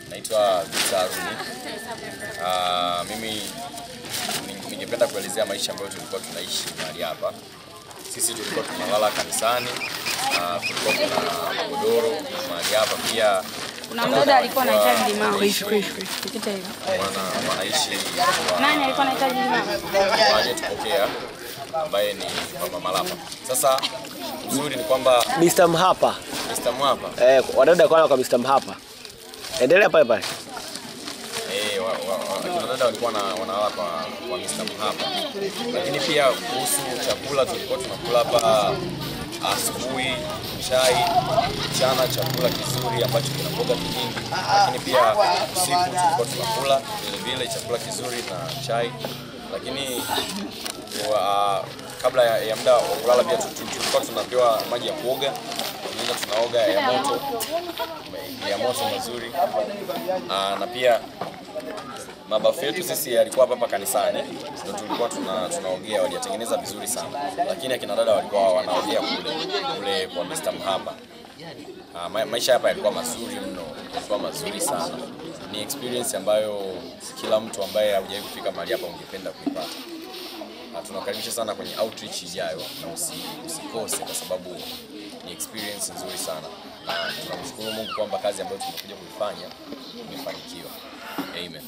Naitwa Vitaruni. Mimi ningependa kuelezea maisha ambayo tulikuwa tunaishi mahali hapa. Sisi tulikuwa tunalala kanisani, kulikuwa kuna magodoro mahali hapa pia. Kuna mdada alikuwa anahitaji limao tukita hivyo. Wanaishi nani alikuwa anahitaji limao? Aliyetupokea ambaye ni Mama Malapa. Sasa uzuri ni kwamba Mr. Mhapa. Mr. Mhapa. Wadada kwa Mr. Mhapa. Endelea pale pale. Wadada walikuwa wanalala kwa Mr. Mhapa. Lakini pia kuhusu chakula tulikuwa tunakula hapa asubuhi, chai, mchana chakula kizuri ambacho kina mboga nyingi. Lakini pia usiku tulikuwa tunakula vile chakula kizuri na chai. Lakini kabla ya muda wa kulala pia tulikuwa tunapewa maji ya kuoga. Tunaoga ya moto mazuri. Na pia mabafu yetu sisi yalikuwa hapa kanisani, ndio tulikuwa tunaogea, waliyatengeneza vizuri sana. Lakini akina dada walikuwa wanaogea kule kwa Mr. Mhapa. Maisha hapa yalikuwa mazuri mno, yalikuwa mazuri sana. Ni experience ambayo kila mtu ambaye hajawahi kufika mahali hapa ungependa kuipata. Tunakaribisha sana kwenye outreach ijayo na usikose kwa sababu ni experience nzuri sana. Tunamshukuru Mungu kwamba kazi ambayo tumekuja kuifanya imefanikiwa. Amen.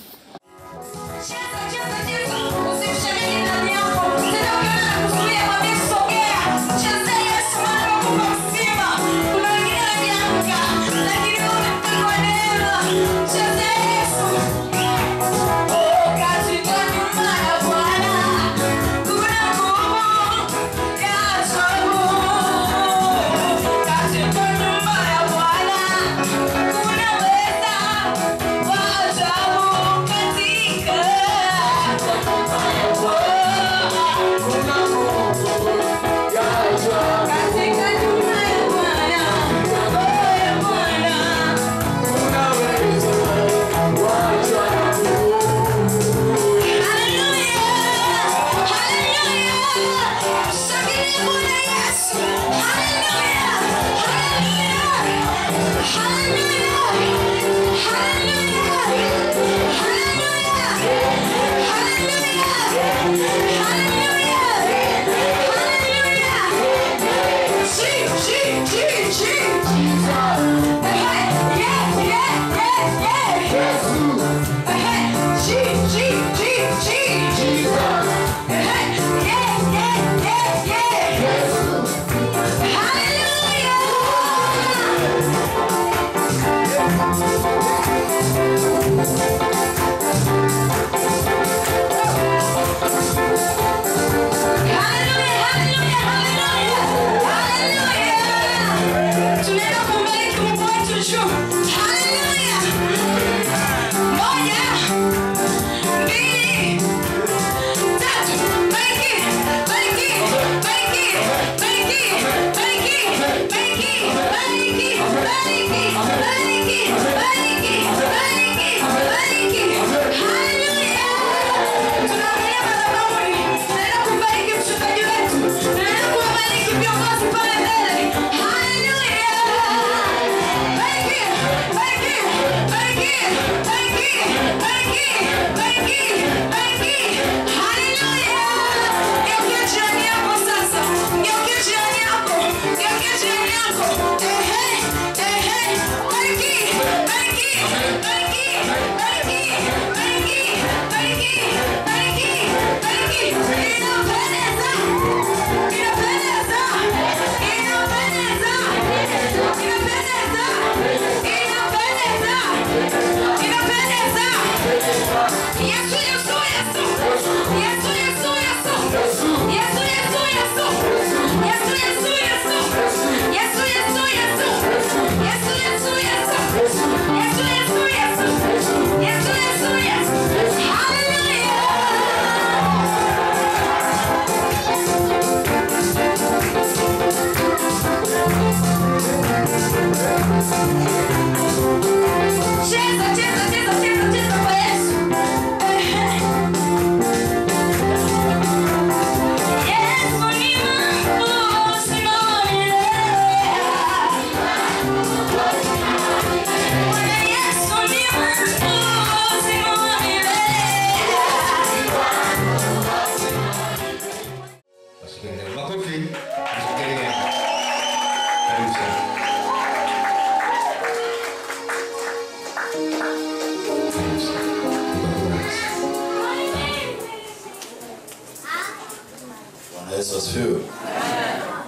Yesu asifiwe.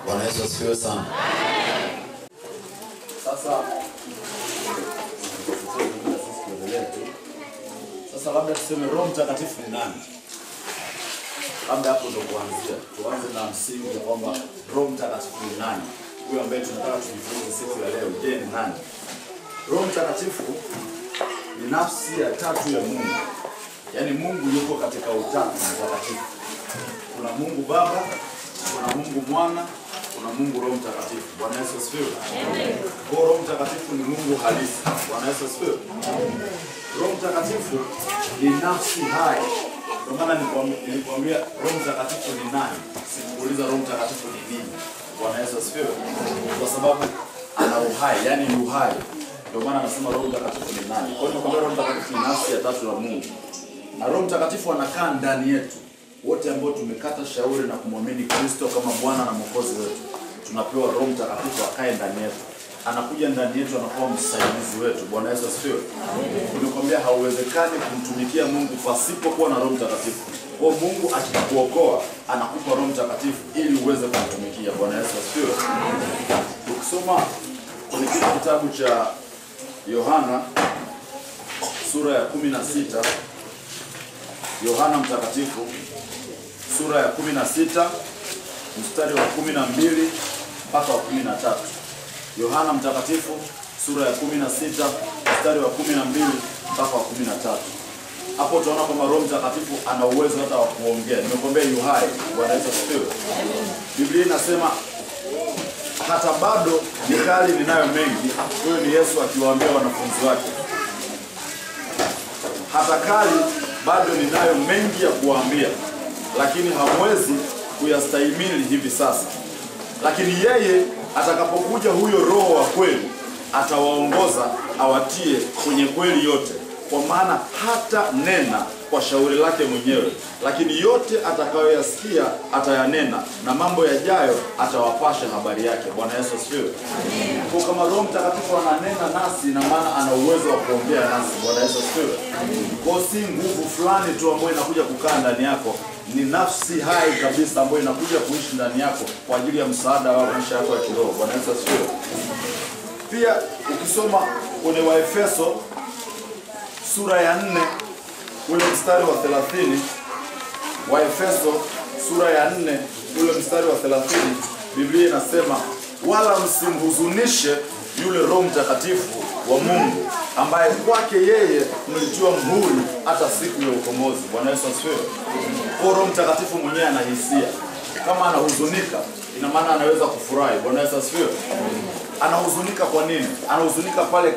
Bwana Yesu asifiwe sana. Sasa labda tuseme Roho Mtakatifu ni nani? Labda hapo ndo kuanzia. Tuanze na msingi ya kwamba Roho Mtakatifu ni nani? Huyo ambaye tunataka tujifunze siku ya leo, je, ni nani? Roho Mtakatifu ni nafsi ya tatu ya Mungu. Yaani Mungu yuko katika utatu mtakatifu. Kuna Mungu Baba, kuna Mungu Mwana, kuna Mungu Roho Mtakatifu. Bwana Yesu asifiwe. Kwa Roho Mtakatifu ni Mungu halisi. Bwana Yesu asifiwe. Roho Mtakatifu ni nafsi hai. Kwa maana nilikwambia Roho Mtakatifu ni nani? Sikuuliza Roho Mtakatifu ni nini. Bwana Yesu asifiwe. Kwa sababu ana uhai, yani ni uhai. Ndio maana anasema Roho Mtakatifu ni nani? Kwa hiyo kwa Roho Mtakatifu ni nafsi ya tatu ya Mungu. Na Roho Mtakatifu anakaa ndani yetu. Wote ambao tumekata shauri na kumwamini Kristo kama Bwana na Mwokozi wetu, tunapewa Roho Mtakatifu akae ndani yetu. Anakuja ndani yetu, anakuwa msaidizi wetu. Bwana Yesu asifiwe. Nimekwambia hauwezekani kumtumikia Mungu pasipokuwa na Roho Mtakatifu. Kwa Mungu akikuokoa, anakupa Roho Mtakatifu ili uweze kumtumikia. Bwana Yesu asifiwe. Ukisoma kwenye kitabu cha Yohana sura ya 16, Yohana Mtakatifu sura ya 16 mstari wa 12 mpaka wa 13. Yohana Mtakatifu sura ya 16 mstari wa 12 mpaka wa 13. Hapo utaona kwamba Roho Mtakatifu ana uwezo hata wa kuongea. Nimekwambia yu hai. Bwana Yesu asifiwe. Biblia inasema hata bado nikali ninayo mengi. Huyo ni Yesu akiwaambia wanafunzi wake. Hata kali bado ninayo mengi ya kuwaambia, lakini hamwezi kuyastahimili hivi sasa. Lakini yeye atakapokuja, huyo Roho wa kweli, atawaongoza awatie kwenye kweli yote, kwa maana hata nena kwa shauri lake mwenyewe, lakini yote atakayoyasikia atayanena, na mambo yajayo atawapasha habari yake. Bwana Yesu asifiwe. Kwa kama Roho Mtakatifu ananena nasi, na maana ana uwezo wa kuongea nasi. Bwana Yesu asifiwe. Kwa si nguvu fulani tu ambayo inakuja kukaa ndani yako, ni nafsi hai kabisa ambayo inakuja kuishi ndani yako kwa ajili ya msaada wa maisha yako ya kiroho. Bwana Yesu asifiwe. Pia ukisoma kwenye Waefeso sura ya 4 ule mstari wa 30, Waefeso sura ya 4 ule mstari wa 30, Biblia inasema wala msimhuzunishe yule Roho Mtakatifu wa Mungu, ambaye kwake yeye mlitiwa muhuri hata siku ya ukombozi. Bwana Yesu asifiwe. Kwa Roho Mtakatifu mwenyewe ana hisia. Kama anahuzunika, ina maana anaweza kufurahi. Bwana Yesu asifiwe. Anahuzunika kwa nini? Anahuzunika pale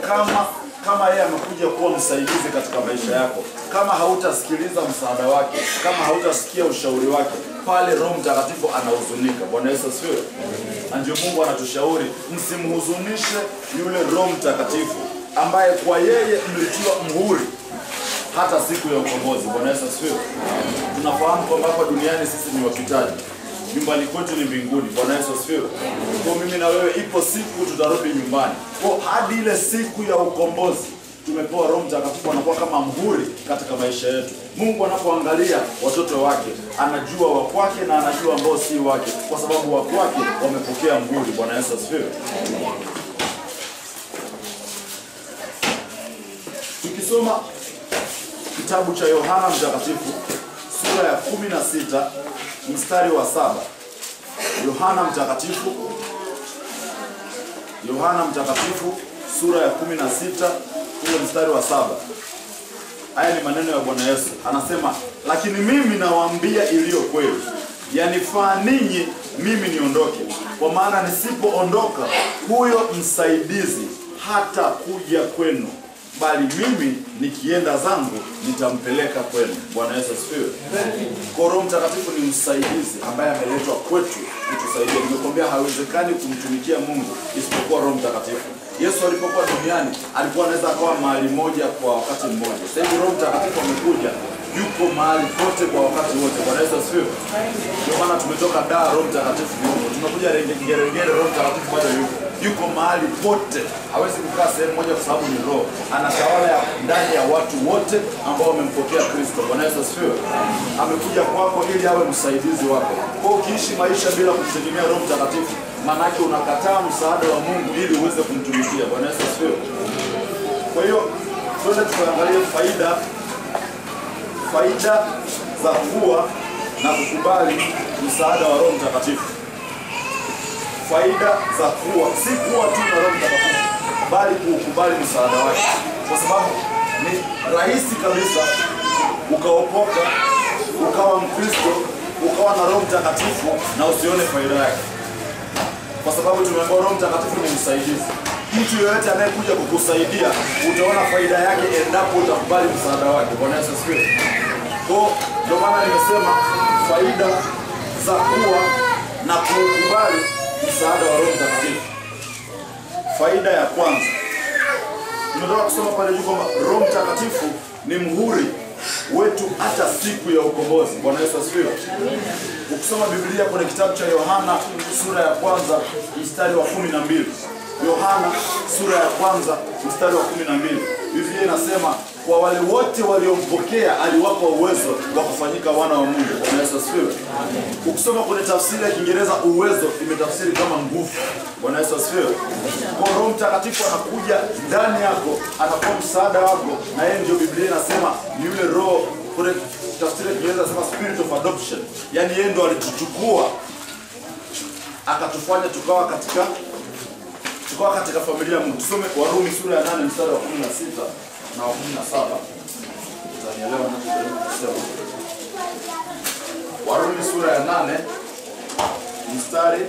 kama yeye amekuja kuwa msaidizi katika maisha yako, kama hautasikiliza msaada wake, kama hautasikia ushauri wake, pale Roho Mtakatifu anahuzunika. Bwana Yesu asifiwe. Na ndio Mungu anatushauri msimhuzunishe yule Roho Mtakatifu, ambaye kwa yeye mlitiwa muhuri hata siku ya ukombozi. Bwana Yesu asifiwe. Tunafahamu kwamba hapa duniani sisi ni wapitaji, nyumbani kwetu ni mbinguni. Bwana Yesu asifiwe. Kwa mimi na wewe, ipo siku tutarudi nyumbani. Kwa hadi ile siku ya ukombozi tumepewa Roho Mtakatifu, anakuwa kama muhuri katika maisha yetu. Mungu anapoangalia watoto wake, anajua wa kwake na anajua ambao si wake, kwa sababu wa kwake wamepokea muhuri. Bwana Yesu asifiwe. Tukisoma kitabu cha Yohana Mtakatifu sura ya 16 mstari wa 7. Yohana Mtakatifu sura ya 16 ule mstari wa 7. Haya ni maneno ya Bwana Yesu. Anasema, lakini mimi nawaambia iliyo kweli, yanifaa ninyi mimi niondoke, kwa maana nisipoondoka huyo msaidizi hata kuja kwenu, bali mimi nikienda zangu nitampeleka kwenu. Bwana Yesu asifiwe. Kwa Roho Mtakatifu ni msaidizi ambaye ameletwa kwetu kutusaidia. Nimekwambia haiwezekani kumtumikia Mungu isipokuwa Roho Mtakatifu. Yesu alipokuwa duniani alikuwa anaweza kuwa mahali moja kwa wakati mmoja. Sasa hivi Roho Mtakatifu amekuja, yuko mahali pote kwa wakati wote. Bwana Yesu asifiwe. Ndio maana tumetoka Dar, Roho Mtakatifu yuko. Tumekuja Rengere, Roho Mtakatifu bado yuko. Yuko mahali pote. Hawezi kukaa sehemu moja kwa sababu ni Roho. Anatawala ndani ya watu wote ambao wamempokea Kristo. Bwana Yesu asifiwe. Amekuja kwako ili awe msaidizi wako. Kwa ukiishi maisha bila kumtegemea Roho Mtakatifu, maana yake unakataa msaada wa Mungu ili uweze kumtumikia. Bwana Yesu asifiwe. Kwa hiyo twende tukaangalie faida za kuwa na kukubali msaada wa Roho Mtakatifu. Faida za kuwa, si kuwa tu na Roho Mtakatifu, bali kukubali msaada wake. Kwa sababu ni rahisi kabisa ukaokoka, ukawa Mkristo, ukawa na Roho Mtakatifu na usione faida yake. Kwa sababu tumeambiwa Roho Mtakatifu ni msaidizi. Mtu yeyote anayekuja kukusaidia utaona faida yake endapo utakubali msaada wake. Bwana Yesu asifiwe. Kwa ndio maana nimesema faida za kuwa na kukubali msaada wa Roho Mtakatifu. Faida ya kwanza, tunataka kusoma pale juu kwamba Roho Mtakatifu ni muhuri wetu hata siku ya ukombozi. Bwana Yesu asifiwe. Ukisoma Biblia kwenye kitabu cha Yohana sura ya kwanza mstari wa 12. Yohana sura ya kwanza mstari wa 12. Biblia inasema kwa wale wote waliompokea aliwapa uwezo wa kufanyika wana wa Mungu. Bwana Yesu asifiwe. Ukisoma kwenye tafsiri ya Kiingereza uwezo imetafsiri kama nguvu. Bwana Yesu asifiwe. Kwa Roho Mtakatifu anakuja ndani yako, anakuwa msaada wako, na yeye ndio Biblia inasema ni yule roho. Kwenye tafsiri ya Kiingereza inasema spirit of adoption. Yaani yeye ndio alituchukua akatufanya tukawa katika familia ya Mungu. Tusome Warumi sura ya 8 mstari wa 16 na wa 17. Utanielewa ninachojaribu kusema. Warumi sura ya 8 mstari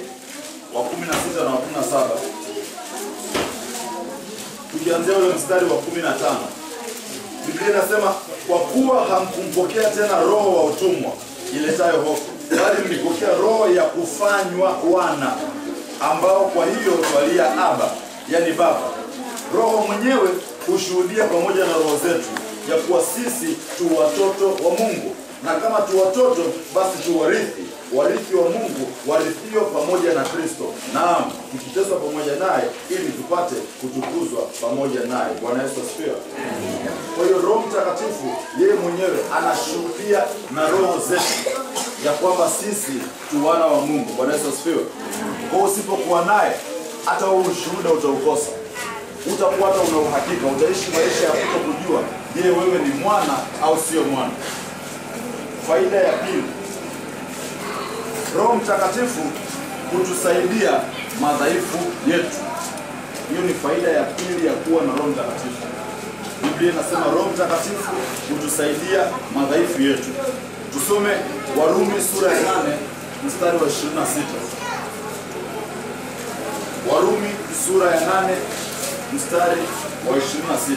wa 16 na wa 17. Tukianzia ule mstari wa 15. Biblia inasema kwa kuwa hamkumpokea tena roho wa utumwa iletayo hofu, bali mlipokea roho ya kufanywa wana, ambao kwa hiyo twalia Aba, yani Baba. Roho mwenyewe hushuhudia pamoja na roho zetu ya kuwa sisi tu watoto wa Mungu, na kama tu watoto basi tu warithi wa Mungu, warithio pamoja na Kristo. Naam, tukiteswa pamoja naye ili tupate kutukuzwa pamoja naye. Bwana Yesu asifiwe. Kwa hiyo Roho Mtakatifu yeye mwenyewe anashuhudia na roho zetu ya kwamba sisi tu wana wa Mungu. Bwana Yesu asifiwe. Kwa hiyo usipokuwa naye, hata huo ushuhuda utaukosa. Utakuwa hata una uhakika, utaishi maisha ya kutokujua je, wewe ni mwana au sio mwana. Faida ya pili, Roho Mtakatifu hutusaidia madhaifu yetu. Hiyo ni faida ya pili ya kuwa na Roho Mtakatifu. Biblia inasema Roho Mtakatifu hutusaidia madhaifu yetu. Tusome Warumi sura ya 8 mstari wa 26. Warumi sura ya 8 mstari wa 26.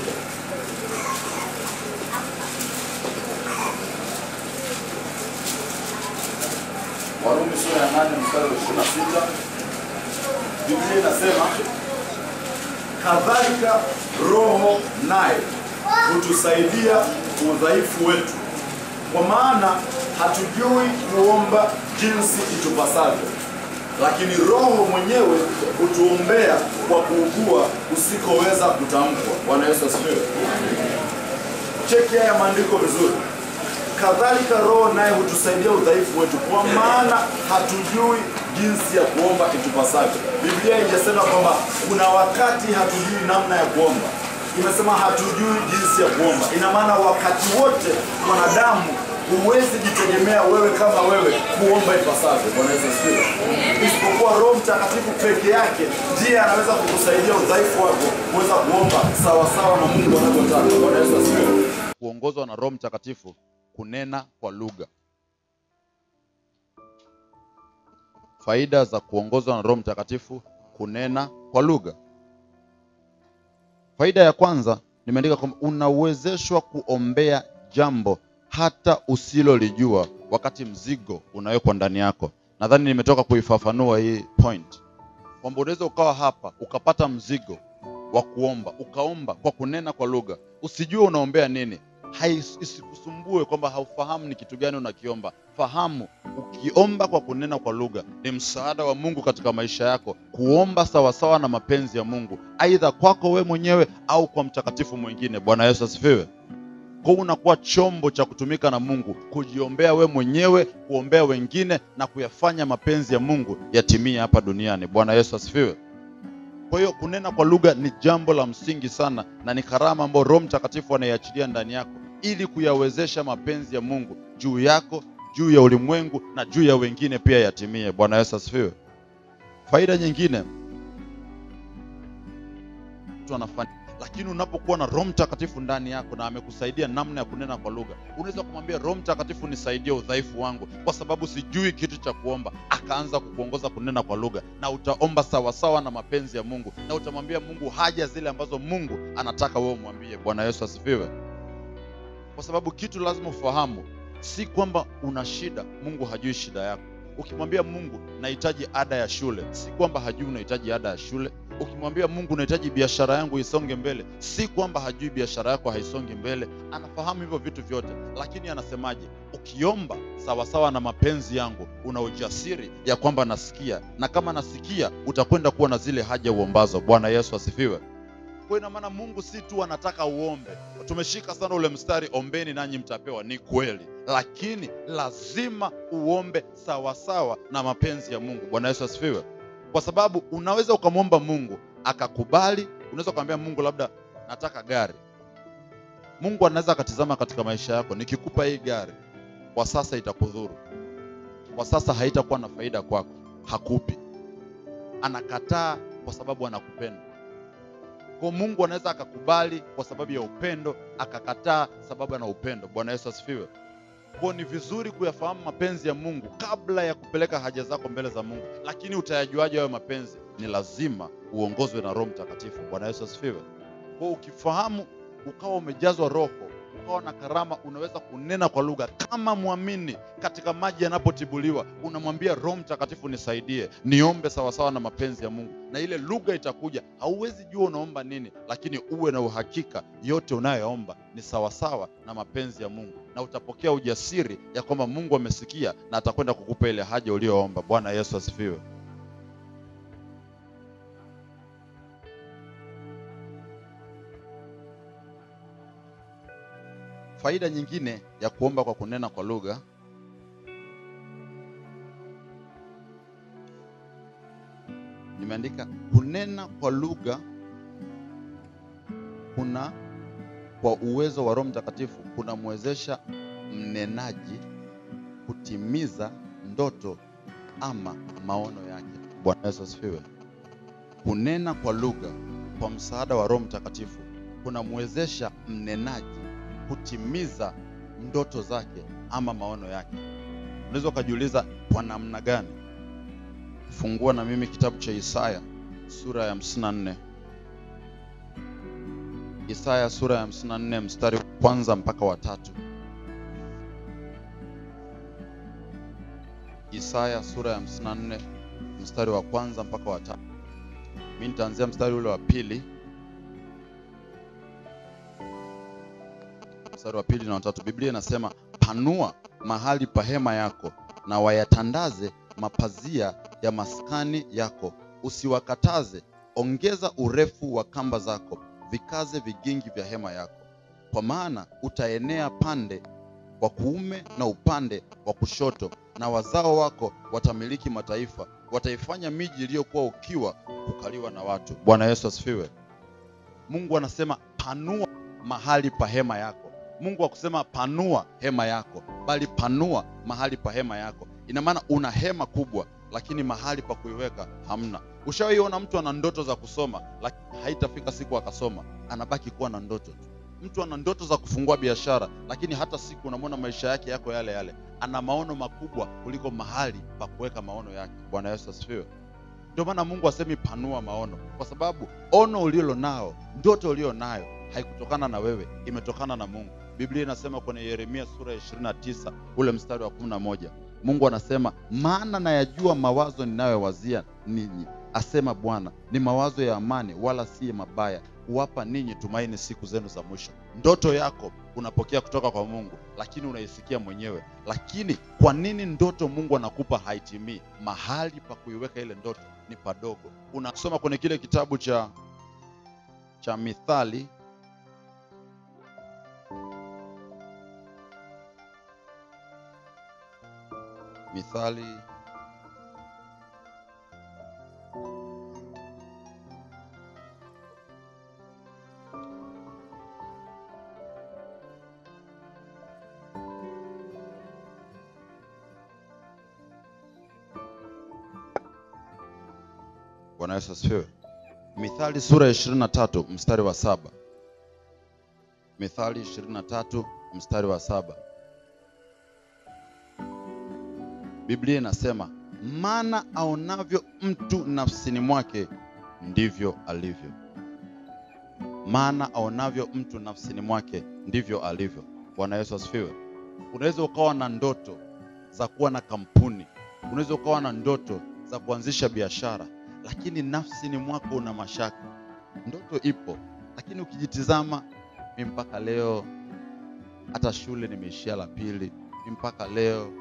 Warumi sura ya 8 mstari wa 26. Biblia inasema kadhalika Roho naye hutusaidia udhaifu wetu, kwa maana hatujui kuomba jinsi itupasavyo, lakini Roho mwenyewe hutuombea kwa kuugua usikoweza kutamkwa. Bwana Yesu asifiwe. Cheki haya maandiko vizuri. Kadhalika Roho naye hutusaidia udhaifu wetu, kwa maana hatujui jinsi ya kuomba itupasavyo. Biblia haijasema kwamba kuna wakati hatujui namna ya kuomba. Imesema hatujui jinsi ya kuomba. Ina maana wakati wote mwanadamu huwezi jitegemea wewe kama wewe kuomba ipasavyo. Bwana Yesu asifiwe. Isipokuwa Roho Mtakatifu peke yake ndiye anaweza kukusaidia udhaifu wako kuweza kuomba sawa sawa na Mungu anavyotaka. Bwana Yesu asifiwe. Kuongozwa na Roho Mtakatifu, kunena kwa lugha. Faida za kuongozwa na Roho Mtakatifu, kunena kwa lugha. Faida ya kwanza nimeandika kwamba unawezeshwa kuombea jambo hata usilolijua wakati mzigo unawekwa ndani yako. Nadhani nimetoka kuifafanua hii point, kwamba unaweza ukawa hapa ukapata mzigo wa kuomba, ukaomba kwa kunena kwa lugha, usijue unaombea nini. isikusumbue kwamba haufahamu ni kitu gani unakiomba. Fahamu, ukiomba kwa kunena kwa lugha ni msaada wa Mungu katika maisha yako, kuomba sawasawa na mapenzi ya Mungu, aidha kwako we mwenyewe au kwa mtakatifu mwingine. Bwana Yesu asifiwe. Kwa unakuwa chombo cha kutumika na Mungu, kujiombea we mwenyewe, kuombea wengine na kuyafanya mapenzi ya Mungu yatimie hapa duniani. Bwana Yesu asifiwe. Kwa hiyo kunena kwa lugha ni jambo la msingi sana, na ni karama ambayo Roho Mtakatifu anaiachilia ndani yako ili kuyawezesha mapenzi ya Mungu juu yako, juu ya ulimwengu na juu ya wengine pia yatimie. Bwana Yesu asifiwe. Faida nyingine mtu anafanya, lakini unapokuwa na Roho Mtakatifu ndani yako na amekusaidia namna ya kunena kwa lugha, unaweza kumwambia Roho Mtakatifu, nisaidie udhaifu wangu kwa sababu sijui kitu cha kuomba. Akaanza kukuongoza kunena kwa lugha, na utaomba sawasawa na mapenzi ya Mungu, na utamwambia Mungu haja zile ambazo Mungu anataka wewe umwambie. Bwana Yesu asifiwe. Kwa sababu kitu lazima ufahamu, si kwamba una shida Mungu hajui shida yako. Ukimwambia Mungu nahitaji ada ya shule, si kwamba hajui unahitaji ada ya shule. Ukimwambia Mungu nahitaji biashara yangu isonge mbele, si kwamba hajui biashara yako haisongi mbele. Anafahamu hivyo vitu vyote, lakini anasemaje? Ukiomba sawasawa na mapenzi yangu, una ujasiri ya kwamba nasikia, na kama nasikia utakwenda kuwa na zile haja uombazo. Bwana Yesu asifiwe. Kwa ina maana Mungu si tu anataka uombe. Tumeshika sana ule mstari, ombeni nanyi mtapewa. Ni kweli, lakini lazima uombe sawasawa na mapenzi ya Mungu. Bwana Yesu asifiwe. Kwa sababu unaweza ukamwomba Mungu akakubali. Unaweza kumwambia Mungu labda nataka gari. Mungu anaweza akatizama katika maisha yako, nikikupa hii gari kwa sasa itakudhuru, kwa sasa haitakuwa na faida kwako, hakupi. Anakataa kwa sababu anakupenda. Kwa Mungu anaweza akakubali kwa sababu ya upendo, akakataa sababu ana upendo. Bwana Yesu asifiwe. Kwa ni vizuri kuyafahamu mapenzi ya Mungu kabla ya kupeleka haja zako mbele za Mungu. Lakini utayajuaje hayo mapenzi? Ni lazima uongozwe na Roho Mtakatifu. Bwana Yesu asifiwe. Kwa ukifahamu, ukawa umejazwa Roho, ukawa na karama, unaweza kunena kwa lugha kama muamini. Katika maji yanapotibuliwa, unamwambia Roho Mtakatifu, nisaidie, niombe sawasawa na mapenzi ya Mungu, na ile lugha itakuja. Hauwezi jua unaomba nini, lakini uwe na uhakika yote unayoomba ni sawasawa na mapenzi ya Mungu, na utapokea ujasiri ya kwamba Mungu amesikia na atakwenda kukupa ile haja uliyoomba. Bwana Yesu asifiwe. Faida nyingine ya kuomba kwa kunena kwa lugha, nimeandika kunena kwa lugha kuna, kwa uwezo wa Roho Mtakatifu, kunamwezesha mnenaji kutimiza ndoto ama maono yake. Bwana Yesu asifiwe. Kunena kwa lugha kwa msaada wa Roho Mtakatifu kunamwezesha mnenaji kutimiza ndoto zake ama maono yake. Unaweza kujiuliza kwa namna gani? Fungua na mimi kitabu cha Isaya sura ya 54. Isaya sura ya 54 mstari wa kwanza mpaka wa 3. Isaya sura ya 54 mstari wa kwanza mpaka wa 3. Mimi nitaanzia mstari ule wa pili. Mstari wa pili na wa 3. Biblia inasema, panua mahali pa hema yako na wayatandaze mapazia ya maskani yako, usiwakataze. Ongeza urefu wa kamba zako, vikaze vigingi vya hema yako. Kwa maana utaenea pande wa kuume na upande wa kushoto, na wazao wako watamiliki mataifa, wataifanya miji iliyokuwa ukiwa kukaliwa na watu. Bwana Yesu asifiwe. Mungu anasema panua mahali pa hema yako. Mungu hakusema panua hema yako, bali panua mahali pa hema yako. Ina maana una hema kubwa, lakini mahali pa kuiweka hamna. Ushawahiona mtu ana ndoto za kusoma, lakini haitafika siku akasoma, anabaki kuwa na ndoto tu. Mtu ana ndoto za kufungua biashara, lakini hata siku unamwona maisha yake yako yale yale. Ana maono makubwa kuliko mahali pa kuweka maono yake. Bwana Yesu asifiwe. Ndio maana Mungu asemi panua maono, kwa sababu ono ulilo nao, ndoto ulio nayo haikutokana na wewe, imetokana na Mungu. Biblia inasema kwenye Yeremia sura ya 29 ule mstari wa 11, Mungu anasema, maana nayajua mawazo ninayowazia ninyi, asema Bwana, ni mawazo ya amani wala si mabaya, kuwapa ninyi tumaini siku zenu za mwisho. Ndoto yako unapokea kutoka kwa Mungu, lakini unaisikia mwenyewe. Lakini kwa nini ndoto Mungu anakupa haitimii? Mahali pa kuiweka ile ndoto ni padogo. Unasoma kwenye kile kitabu cha Mithali, Bwana Yesu asifiwe. Mithali sura ya 23 mstari wa 7. Mithali 23 mstari wa 7. Biblia inasema, maana aonavyo mtu nafsini mwake ndivyo alivyo. Maana aonavyo mtu nafsini mwake ndivyo alivyo. Bwana Yesu asifiwe. Unaweza ukawa na ndoto za kuwa na kampuni, unaweza ukawa na ndoto za kuanzisha biashara, lakini nafsini mwako una mashaka. Ndoto ipo, lakini ukijitizama, mimi mpaka leo hata shule nimeishia la pili, mimi mpaka leo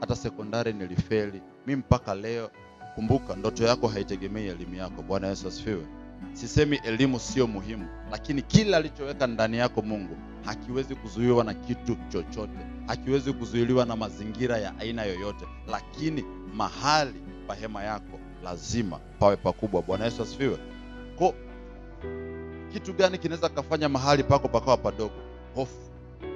hata sekondari nilifeli, mimi mpaka leo. Kumbuka, ndoto yako haitegemei elimu yako. Bwana Yesu asifiwe. Sisemi elimu sio muhimu, lakini kila alichoweka ndani yako Mungu hakiwezi kuzuiwa na kitu chochote, hakiwezi kuzuiliwa na mazingira ya aina yoyote. Lakini mahali pa hema yako lazima pawe pakubwa. Bwana Yesu asifiwe. Kwa kitu gani kinaweza kufanya mahali pako pakawa padogo? Hofu,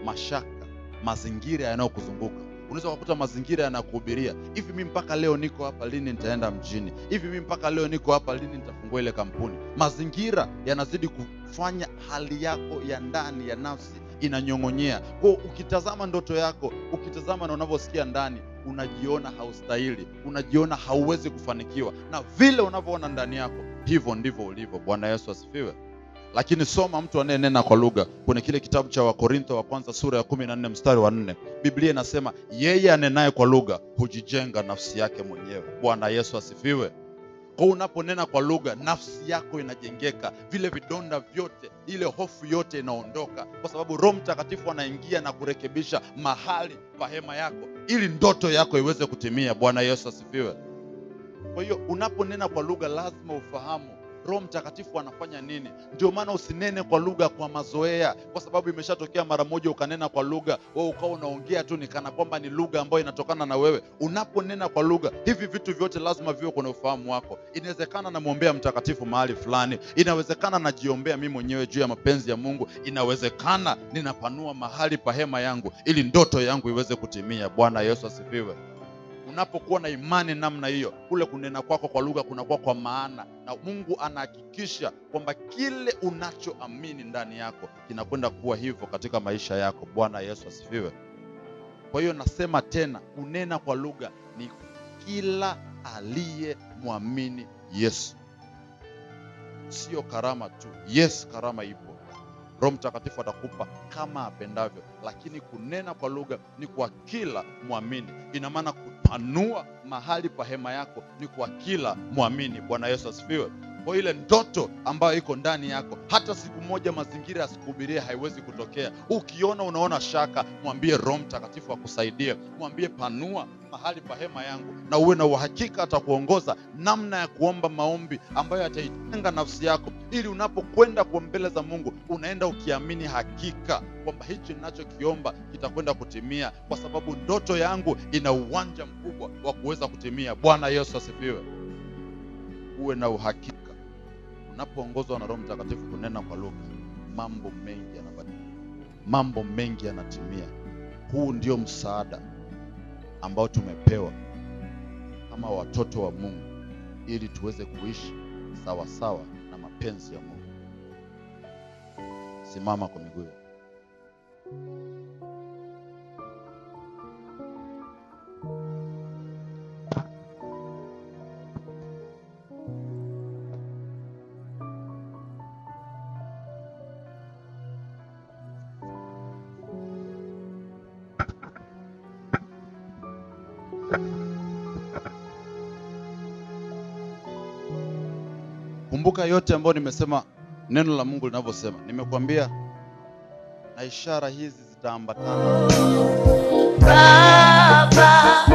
mashaka, mazingira yanayokuzunguka. Unaweza kukuta mazingira yanakuhubiria, hivi mimi mpaka leo niko hapa, lini nitaenda mjini? Hivi mimi mpaka leo niko hapa, lini nitafungua ile kampuni? Mazingira yanazidi kufanya hali yako ya ndani ya nafsi inanyong'onyea. Kwa ukitazama ndoto yako, ukitazama na unavyosikia ndani, unajiona haustahili, unajiona hauwezi kufanikiwa, na vile unavyoona ndani yako hivyo ndivyo ulivyo. Bwana Yesu asifiwe. Lakini soma mtu anayenena kwa lugha kwenye kile kitabu cha Wakorintho wa kwanza sura ya 14 mstari wa 4. Biblia inasema, yeye anenaye kwa lugha hujijenga nafsi yake mwenyewe. Bwana Yesu asifiwe. Kwa unaponena kwa lugha, nafsi yako inajengeka, vile vidonda vyote, ile hofu yote inaondoka, kwa sababu Roho Mtakatifu anaingia na kurekebisha mahali pa hema yako ili ndoto yako iweze kutimia. Bwana Yesu asifiwe. Kwa hiyo unaponena kwa lugha lazima ufahamu Roho Mtakatifu anafanya nini. Ndio maana usinene kwa lugha kwa mazoea, kwa sababu imeshatokea mara moja ukanena kwa lugha, wewe ukawa unaongea tu nikana kwamba ni lugha ambayo inatokana na wewe. Unaponena kwa lugha, hivi vitu vyote lazima viwe kwenye ufahamu wako. Inawezekana namwombea mtakatifu mahali fulani, inawezekana najiombea mimi mwenyewe juu ya mapenzi ya Mungu, inawezekana ninapanua mahali pa hema yangu ili ndoto yangu iweze kutimia. Bwana Yesu asifiwe. Unapokuwa na imani namna hiyo, kule kunena kwako kwa lugha kunakuwa kwa maana, na Mungu anahakikisha kwamba kile unachoamini ndani yako kinakwenda kuwa hivyo katika maisha yako. Bwana Yesu asifiwe. Kwa hiyo nasema tena, kunena kwa lugha ni kila aliyemwamini Yesu, sio karama tu. Yes, karama ipo, Roho Mtakatifu atakupa kama apendavyo, lakini kunena kwa lugha ni kwa kila muamini. Ina maana kupanua mahali pa hema yako ni kwa kila muamini. Bwana Yesu asifiwe. Kwa ile ndoto ambayo iko ndani yako, hata siku moja mazingira yasikuhubirie, haiwezi kutokea. Ukiona unaona shaka, mwambie Roho Mtakatifu akusaidie, mwambie panua mahali pa hema yangu, na uwe na uhakika atakuongoza namna ya kuomba maombi ambayo yataijenga nafsi yako, ili unapokwenda kwa mbele za Mungu unaenda ukiamini hakika kwamba hichi ninachokiomba kitakwenda kutimia, kwa sababu ndoto yangu ina uwanja mkubwa wa kuweza kutimia. Bwana Yesu asifiwe. Uwe na uhakika unapoongozwa na Roho Mtakatifu kunena kwa lugha, mambo mengi yanabadilika, mambo mengi yanatimia. Huu ndio msaada ambao tumepewa kama watoto wa Mungu, ili tuweze kuishi sawa sawa na mapenzi ya Mungu. Simama kwa miguu. Kumbuka yote ambayo nimesema, neno la Mungu linavyosema. Nimekuambia na ishara hizi zitaambatana. Baba,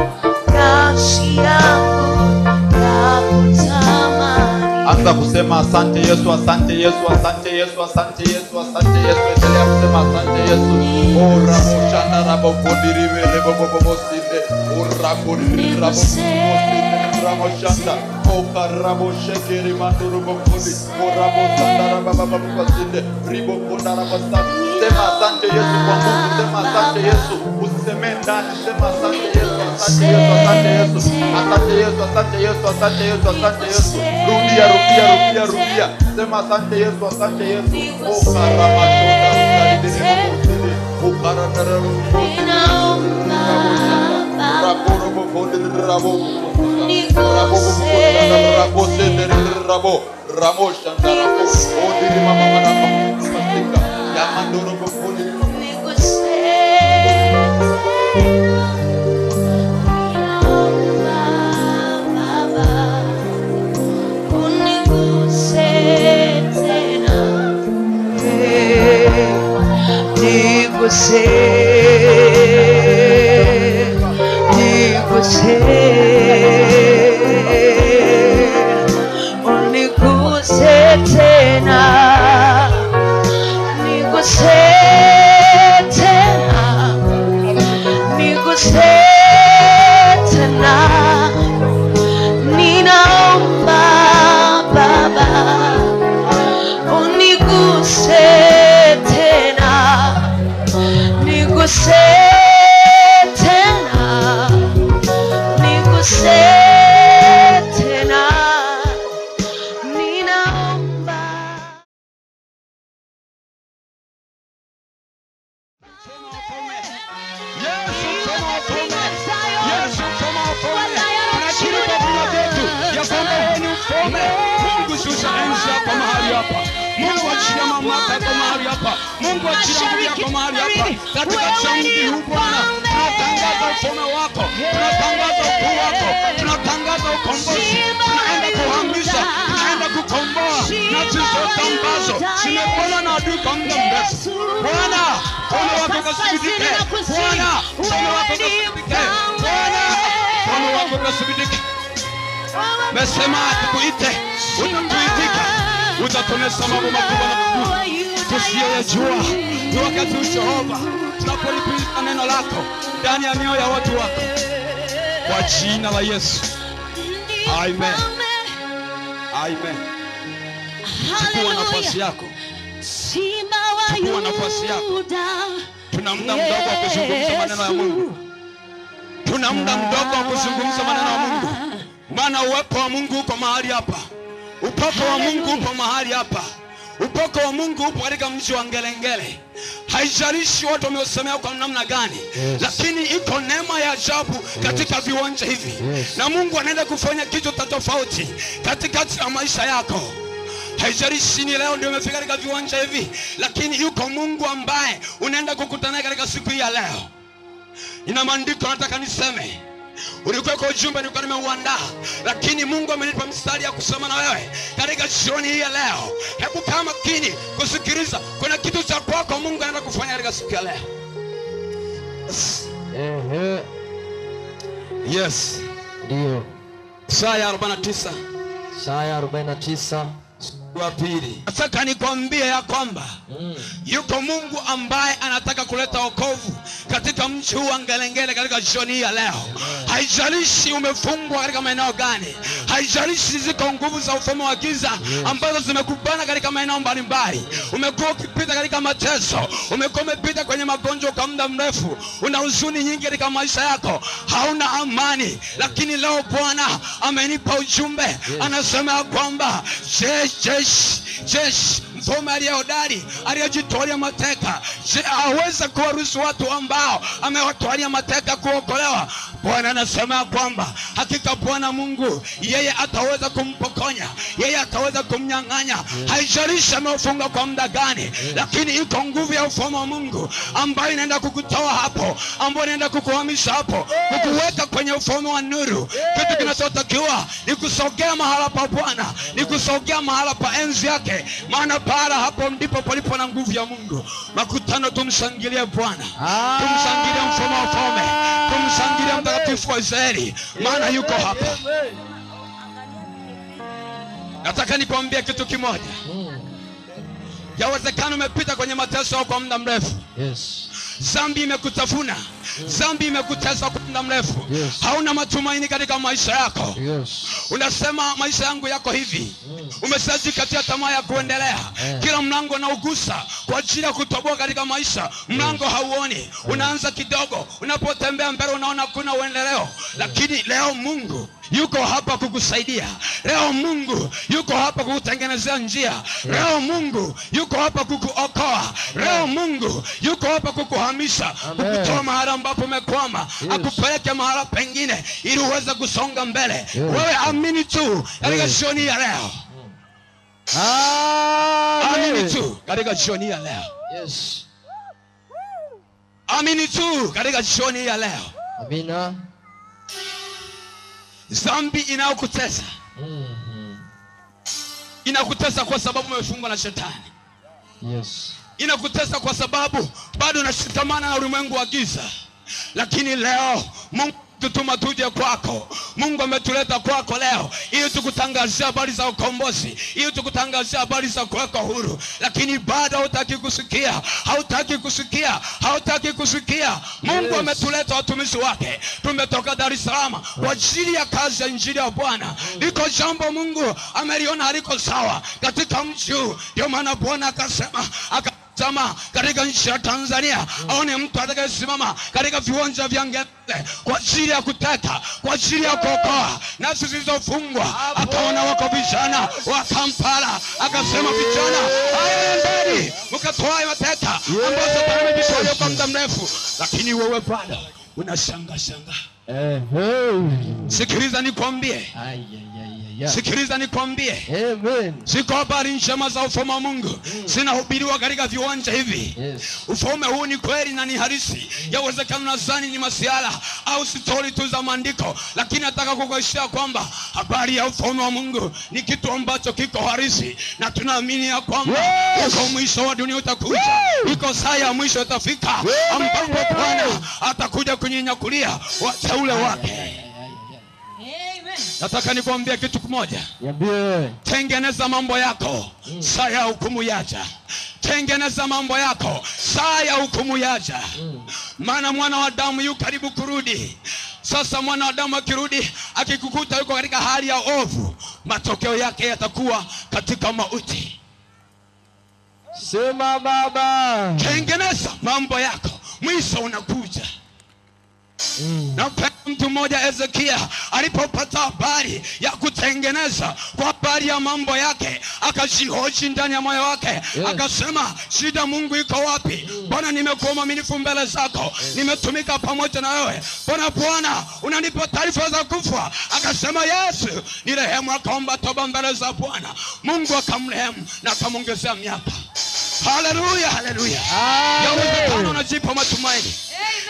nafsi yangu yakutamani. Anza kusema asante Yesu, asante Yesu, asante Yesu, asante Yesu, asante Yesu. Endelea kusema asante Yesu. Ora mochana rabo kodiriwe rebo bobo sinde. Ora kodiriwe rabo ramoshanda. Oka rabo shekeri manduru bokodi. Ora bosanda rabo baba sinde. Ribo konda rabo sanda. Sema asante Yesu kwa nguvu, sema asante Yesu. Usiseme ndani, sema asante Yesu, asante Yesu, asante Yesu. Asante Yesu, asante Yesu, asante Yesu, asante Yesu. Rudia. Sema asante Yesu, asante Yesu. Oka rabo shonda ukaridiri. Ukara rabo Mesema tukuite, utatuitika, utatuonesha mambo makubwa na makuu tusiyojua. Ni wakati wa Jehova tunapolipita neno lako ndani ya mioyo ya watu wako, kwa jina la Yesu. Amen. Amen. Chukua nafasi yako. Chukua nafasi yako. Tuna muda mdogo wa kuzungumza maneno ya Mungu. Tuna muda mdogo wa kuzungumza maneno ya Mungu. Maana uwepo wa Mungu uko mahali hapa. Upako wa Mungu uko mahali hapa. Upako wa Mungu upo katika mji wa Ngelengele. Haijalishi watu wameosemea kwa namna gani, lakini iko neema ya ajabu katika viwanja hivi. Na Mungu anaenda kufanya kitu tofauti katikati ya maisha yako. Haijalishi ni leo ndio umefika katika viwanja hivi, lakini yuko Mungu ambaye unaenda kukutana katika siku hii ya leo. Ina maandiko nataka niseme. Ulikuwa kwa ujumbe nilikuwa nimeuandaa, lakini Mungu amenipa mstari ya kusema na wewe katika jioni hii ya leo. Hebu kama makini kusikiliza, kuna kitu cha kwako Mungu anaenda kufanya katika siku ya leo. Yes. Ndio. Isaya 49. Isaya 49 wa pili. Nataka nikwambie ya kwamba yuko Mungu ambaye anataka kuleta wokovu katika mji huu wa Ngelengele katika jioni ya leo. Haijalishi umefungwa katika maeneo gani, haijalishi ziko nguvu za ufalme wa giza ambazo zimekubana katika maeneo mbalimbali. Umekuwa ukipita katika mateso, umekuwa umepita kwenye magonjwa kwa muda mrefu, una huzuni nyingi katika maisha yako, hauna amani, lakini leo Bwana amenipa ujumbe, anasema kwamba jeshi mfalme aliyehodari aliyejitolea mateka aweza kuwaruhusu watu ambao amewatwalia mateka kuokolewa. Bwana anasema kwamba hakika Bwana Mungu yeye ataweza kumpokonya, yeye ataweza kumnyang'anya. Haijalishi amefunga kwa muda gani, lakini iko nguvu ya ufalme wa Mungu ambayo inaenda kukutoa hapo, ambayo inaenda kukuhamisha hapo, kukuweka kwenye ufalme wa nuru. Kitu kinachotakiwa ni kusogea mahala pa Bwana, ni kusogea mahala pa enzi yake, maana para hapo ndipo palipo na nguvu ya Mungu. Makutano, tumshangilie Bwana, tumshangilie mfalme wa wafalme, tumshangilie mtakatifu wa Israeli, maana yuko hapa. Nataka nikwambie kitu kimoja. Yawezekana umepita kwenye mateso kwa muda mrefu. Zambi imekutafuna, zambi imekutesa kwa muda mrefu. Hauna matumaini katika maisha yako. Unasema maisha yangu yako hivi. Umesajikatia tamaa ya kuendelea. Kila mlango unaugusa kwa ajili ya kutoboa katika maisha. Mlango hauoni. Unaanza kidogo, unapotembea mbele unaona kuna uendeleo. Lakini leo Mungu yuko hapa kukusaidia. Leo Mungu yuko hapa kukutengenezea njia. Leo Mungu yuko hapa kukuokoa. Leo Mungu yuko hapa kukuhamisha, kukutoa mahali ambapo umekwama, akupeleke mahali pengine ili uweze kusonga mbele. Wewe amini tu katika jioni ya leo. Amini tu katika jioni ya leo. Amini tu katika jioni ya leo. Amina. Zambi inayokutesa inakutesa kwa sababu umefungwa na shetani. Inakutesa kwa sababu bado unashikamana na ulimwengu wa giza. Lakini leo Mungu tutuma tuje kwako. Mungu ametuleta kwako leo ili tukutangazia habari za ukombozi, ili tukutangazia habari za kuweka huru. Lakini bado hutaki kusikia, hautaki kusikia, hautaki kusikia. Mungu ametuleta watumishi wake. Tumetoka Dar es Salaam kwa ajili ya kazi ya injili ya Bwana. Liko jambo Mungu ameliona haliko sawa katika mji huu. Ndio maana Bwana akasema katika nchi ya Tanzania aone mtu atakayesimama katika viwanja vya ngele kwa ajili ya kuteka, kwa ajili ya kuokoa nafsi zilizofungwa. Akaona wako vijana wa Kampala, akasema vijana, haya ndani mkatoa mateka ambazo tumejitoa kwa muda mrefu. Lakini wewe bado unashanga. Sikiliza nikwambie. Sikiliza nikwambie. Ziko habari njema za ufalme wa Mungu zinahubiriwa katika viwanja hivi. Ufalme huu ni kweli na ni halisi. Yawezekana nadhani ni masiala au story tu za maandiko, lakini nataka kukuhakikishia kwamba habari ya ufalme wa Mungu ni kitu ambacho kiko halisi, na tunaamini ya kwamba uko mwisho wa dunia utakuja. Iko saa ya mwisho itafika ambapo Bwana atakuja kunyenyakulia wateule wake. Nataka nikwambie kitu kimoja. Tengeneza mambo yako, saa ya hukumu yaja. Tengeneza mambo yako, saa ya hukumu yaja. Maana mwana wa Adamu yu karibu kurudi. Sasa mwana wa Adamu akirudi, akikukuta yuko katika hali ya ovu, matokeo yake yatakuwa katika mauti. Sema baba. Tengeneza mambo yako, mwisho unakuja. Na mtu mmoja Ezekia alipopata habari ya kutengeneza kwa habari ya mambo yake, akajihoji ndani ya moyo wake. Akasema, shida Mungu iko wapi? Bwana, nimekuwa mwaminifu mbele zako, nimetumika pamoja na wewe. Bwana unanipa taarifa za kufa. Akasema, Yesu ni rehemu. Akaomba toba mbele za Bwana. Mungu akamrehemu na akamongezea miaka. Haleluya, haleluya. Yawezekana unajipa matumaini.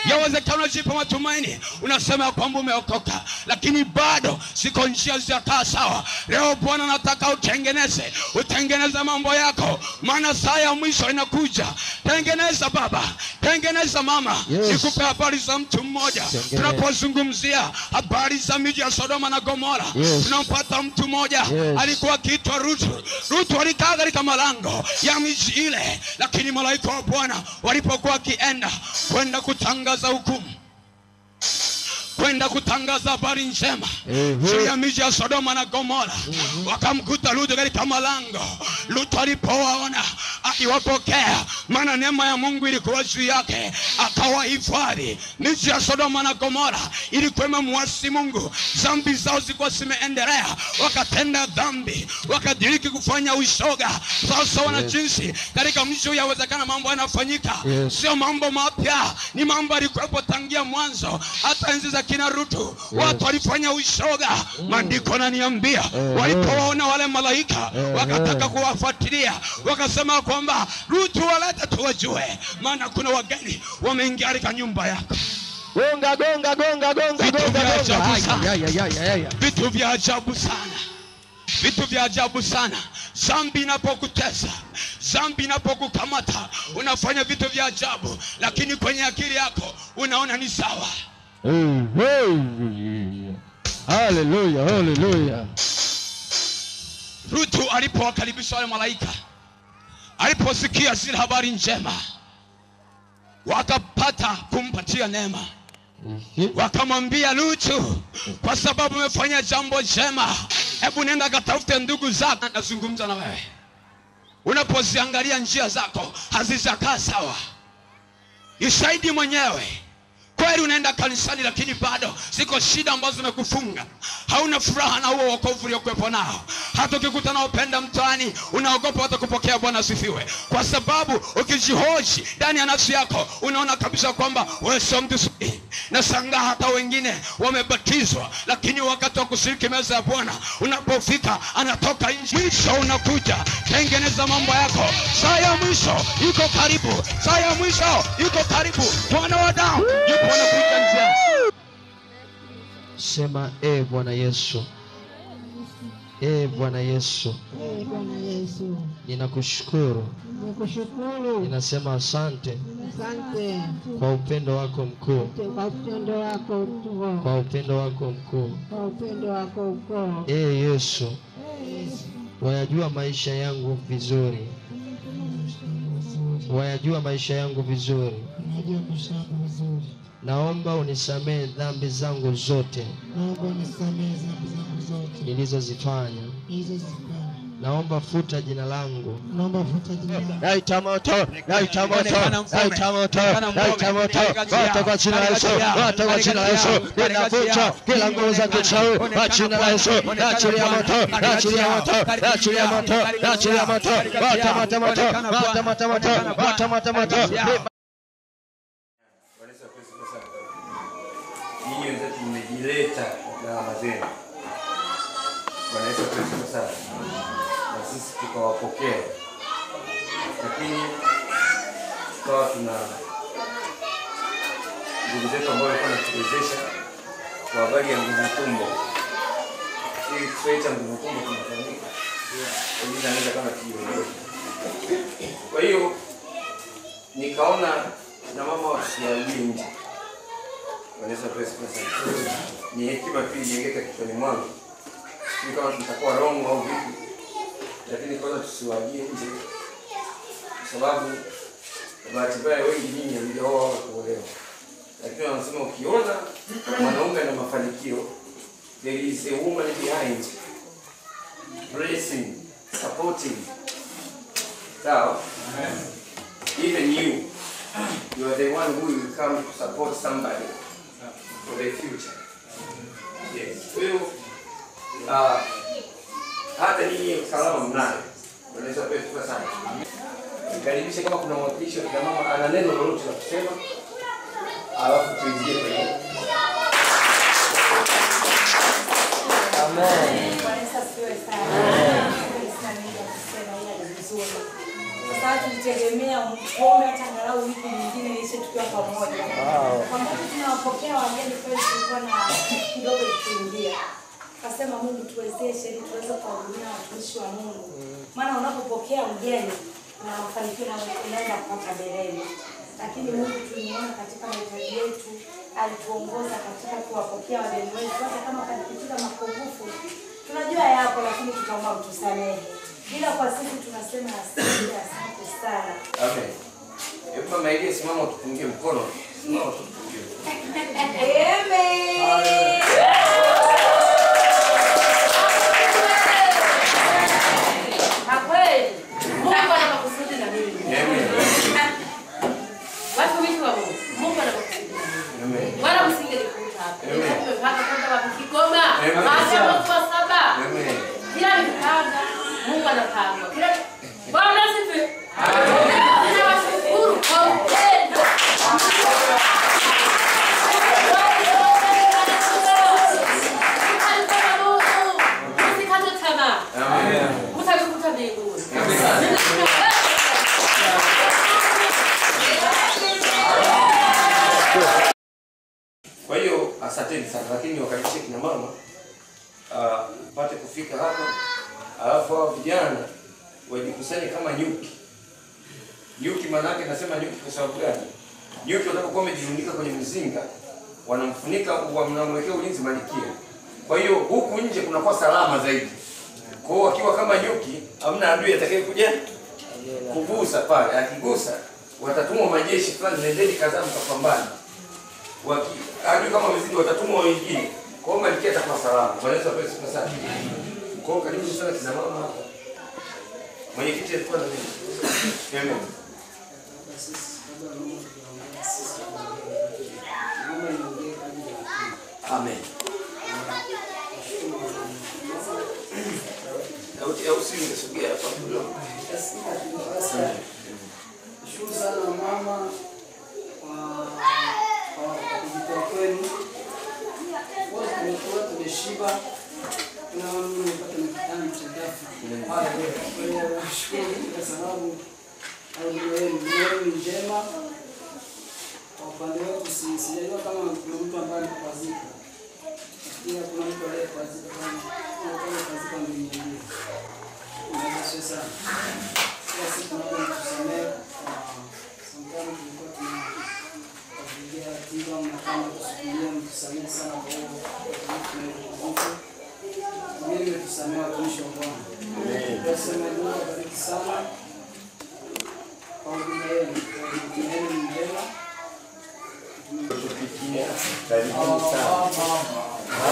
Yawezekana unajipa matumaini. Unasema kwamba umeokoka, lakini bado siko njia zitakaa sawa. Leo Bwana nataka utengeneze mambo yako, maana saa ya mwisho inakuja. Tengeneza baba, tengeneza mama. Nikupe habari za mtu mmoja. Tunapozungumzia habari za miji ya Sodoma na Gomora, tunampata mtu mmoja alikuwa akiitwa Rutu. Rutu alikaa katika malango ya miji ile, lakini malaika wa Bwana walipokuwa wakienda kwenda kutangaza hukumu, kwenda kutangaza habari njema juu ya miji ya Sodoma na Gomora, wakamkuta Lutu katika malango. Lutu alipowaona akiwapokea, maana neema ya Mungu ilikuwa juu yake, akawahifadhi. Miji ya Sodoma na Gomora ilikuwa imemwasi Mungu, dhambi zao zilikuwa zimeendelea, wakatenda dhambi, wakadiriki kufanya ushoga. Sasa wana jinsi katika mji yawezekana mambo yanafanyika, sio mambo mapya, ni mambo yalikuwepo tangia mwanzo. Hata enzi za kina Rutu watu walifanya ushoga. Maandiko yananiambia walipoona wale malaika wakataka kuwafuatilia, wakasema kwamba Rutu walete tuwajue, maana kuna wageni wameingia katika nyumba yako. Gonga. Vitu vya ajabu sana. Vitu vya ajabu sana. Dhambi inapokutesa, dhambi inapokukamata, unafanya vitu vya ajabu, lakini kwenye akili yako unaona ni sawa. Hallelujah. Rutu alipowakaribisha wale malaika, aliposikia zile habari njema, wakapata kumpatia neema. Wakamwambia Rutu, kwa sababu umefanya jambo jema, hebu nenda katafute ndugu zako. Nazungumza na wewe, unapoziangalia njia zako hazijakaa sawa, isaidi mwenyewe. Kweli unaenda kanisani, lakini bado ziko shida ambazo zimekufunga. Hauna furaha na huo wokovu uliokuwepo nao. Hata ukikutana upenda mtaani, unaogopa hata kupokea. Bwana asifiwe. Kwa sababu ukijihoji ndani ya nafsi yako, unaona kabisa kwamba wewe sio mtu sahihi. Na shangaa hata wengine wamebatizwa, lakini wakati wa kushiriki meza ya Bwana unapofika, anatoka nje. Mwisho unakuja. Tengeneza mambo yako. Saa ya mwisho iko karibu. Saa ya mwisho iko karibu. Bwana wa damu wanakuita njia. Sema Bwana Yesu. Bwana Yesu. Ninakushukuru. Ninasema asante kwa upendo wako mkuu. Kwa upendo wako mkuu. Yesu, wayajua maisha yangu vizuri. Wayajua maisha yangu vizuri. Naomba unisamehe dhambi zangu zote nilizozifanya. Naomba futa jina langu. Naita moto. Wata kwa jina la Yesu. Wata kwa jina la Yesu. Ninafuta kila nguvu za kichawi kwa jina la Yesu. Achilia moto. Wata moto. Ninyi wenzetu mmejileta na alama zenu. Bwana Yesu asifiwe sana. Na sisi tukawapokea. Lakini tukawa tuna ndugu zetu ambao walikuwa wanatuwezesha kwa habari ya nguvu tumbo. Hii kuita nguvu tumbo tunafanyika. Hii inaweza kama kidogo. Kwa hiyo nikaona na mama wasialie nje. Wanaweza kuweza ni hekima pia ijengeka kichwani mwangu. Ni kama tutakuwa wrong au vipi. Lakini kwanza tusiwagie nje. Kwa sababu bahati mbaya wengi nyinyi hamjaoa kuolewa. Lakini wanasema ukiona mwanaume ana mafanikio, there is a woman behind, blessing, supporting. Sawa? Even you are the one who will come to support somebody for the future. Yes. Well, hata ninyi salama mnayo. Wanaweza kuwa sana. Nikaribisha kama kuna mwakilishi wa mama ana neno lolote la kusema. Alafu tuingie kwenye. Amen. Sasa tulitegemea mkome hata angalau wiki nyingine ishe tukiwa pamoja. Kwa sababu tunawapokea wageni kweli, tulikuwa na kidogo kuingia. Kasema Mungu tuwezeshe ili tuweze kuhudumia watumishi wa Mungu. Maana unapopokea mgeni na mafanikio na unaenda kupata mbeleni. Lakini Mungu tuliona katika mahitaji yetu, alituongoza katika kuwapokea wageni wetu. Hata kama katika mapungufu tunajua yapo, lakini tutaomba mtusamehe. Bila kwa sisi tunasema asante sana. Amen. Hebu mama Elia simama tupungie mkono. Simama tupungie. Amen. Hakweli. Mungu ana makusudi na mimi. asanteni sana, lakini niwakaribishe kina mama pate kufika hapa, alafu hao vijana wajikusanye kama nyuki. Nyuki maana yake nasema nyuki kwa sababu gani? Nyuki wanapokuwa wamejiunika kwenye mzinga, wanamfunika, wanamwekea ulinzi malikia. Kwa hiyo huku nje kunakuwa salama zaidi. Kwa hiyo wakiwa kama nyuki, hamna adui atakayekuja kugusa pale. Akigusa watatumwa majeshi fulani, nendeni kadhaa mkapambana. Adui kama wamezidi watatumwa wengine. Kwa hiyo malikia atakuwa salama. Wanaweza pesa siku sana. Kwa hiyo karibu sana kina mama hapa. Mwenyekiti alikuwa na nini? Amen. Amen. Au si ningesogea hapa kidogo. Shukuru sana mama kwa kujitoa kwenu. Wote tumekuwa tumeshiba. Tunaona nimepata mkutano cha ghafla. Nashukuru kwa sababu leo ni njema. Kwa upande wetu sijajua kama kuna mtu ambaye anapazika. Pia kuna mtu aliyepazika kama anapazika mbinguni. Tunashukuru sana. Kila siku tunapotusamea sometimes tulikuwa tunapigia tiba mnakama kusubiria mtusamee sana kwa hiyo tunaikuvuka. Mimi nimetusamea watumishi wa Bwana. Tunasema Mungu abariki sana. Kwa huduma yenu, huduma yenu ni njema. Tupikia karibuni sana.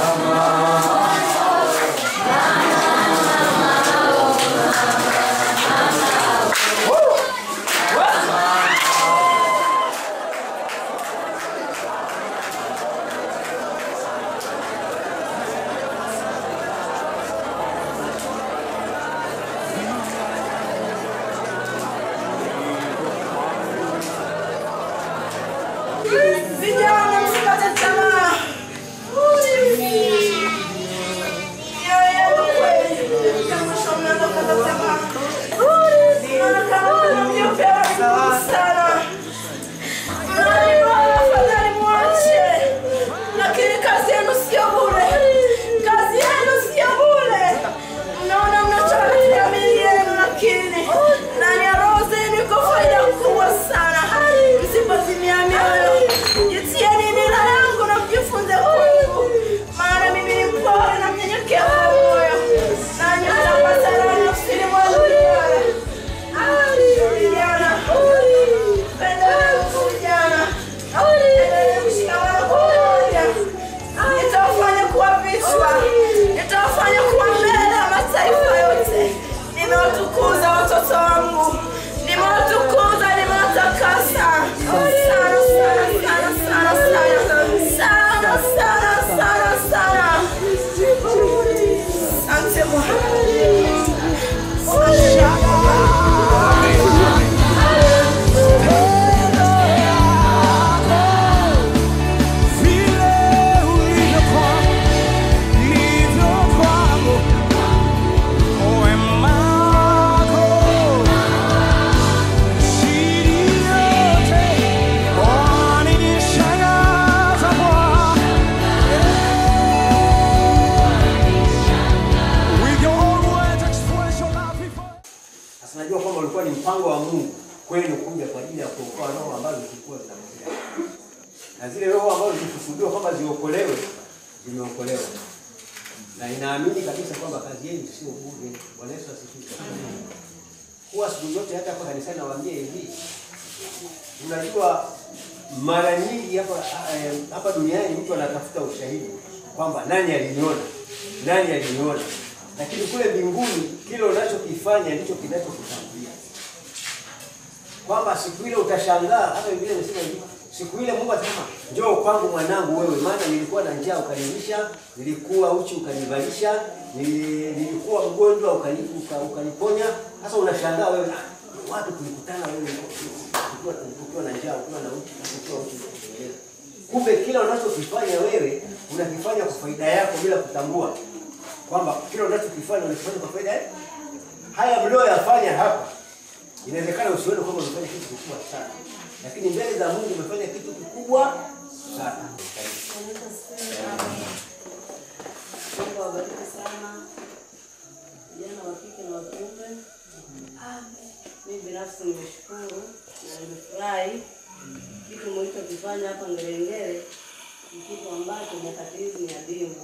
Vijana msikate tamaa. Kama shomnando kata tamaa. Naona kama kuna miopewa sana. Afadhali mwache. Lakini kazi yenu sio bure. Kazi yenu sio bure. Mnaona mnacholetea mili yenu, lakini ndani ya roho zenu iko faida kubwa sana. Msipozimia mioyo, jitieni nira yangu na mjifunze kwangu, maana mimi ni mpole na mnyenyekevu wa moyo, nanyi mtapata raha nafsini mwenu. Vijana, pendeni vijana, endeleeni kushikamana pamoja. Nitawafanya kuwa vichwa, nitawafanya kuwa mbele ya mataifa yote. Nimewatukuza watoto wangu, nimewatukuza, nimewatakasa sana sana sana sana sana sana sana sana. Asante Bwana. Najua kwamba ulikuwa ni mpango wa Mungu kwenu kuja kwa ajili ya kuokoa roho ambazo zilikuwa zinapotea. Na zile roho ambazo zilikusudiwa kwamba ziokolewe, zimeokolewa. Na inaamini kabisa kwamba kazi yenu sio bure. Bwana Yesu asifiwe. Huwa siku zote hata hapa kanisani nawaambia hivi. Unajua mara nyingi hapa duniani mtu anatafuta ushahidi kwamba nani aliniona? Nani aliniona? Lakini kule mbinguni kile unachokifanya ndicho kinachokutangulia. Kwamba siku ile utashangaa, hata Biblia inasema hivi, siku ile Mungu atasema, "Njoo kwangu mwanangu wewe, maana nilikuwa na njaa ukanilisha, nilikuwa uchi ukanivalisha, nilikuwa mgonjwa ukaniponya." Sasa unashangaa wewe, watu tulikutana wewe ukiwa na njaa, ukiwa na uchi, kumbe kile unachokifanya wewe unakifanya kwa faida yako bila kutambua kwamba kile unachokifanya unakifanya kwa faida yako. Haya mlioyafanya hapa inawezekana usione kwamba unafanya kitu kikubwa sana, lakini mbele za Mungu umefanya kitu kikubwa sana. tunachokifanya hapa Ngerengere ni kitu ambacho nyakati hizi ni adimu.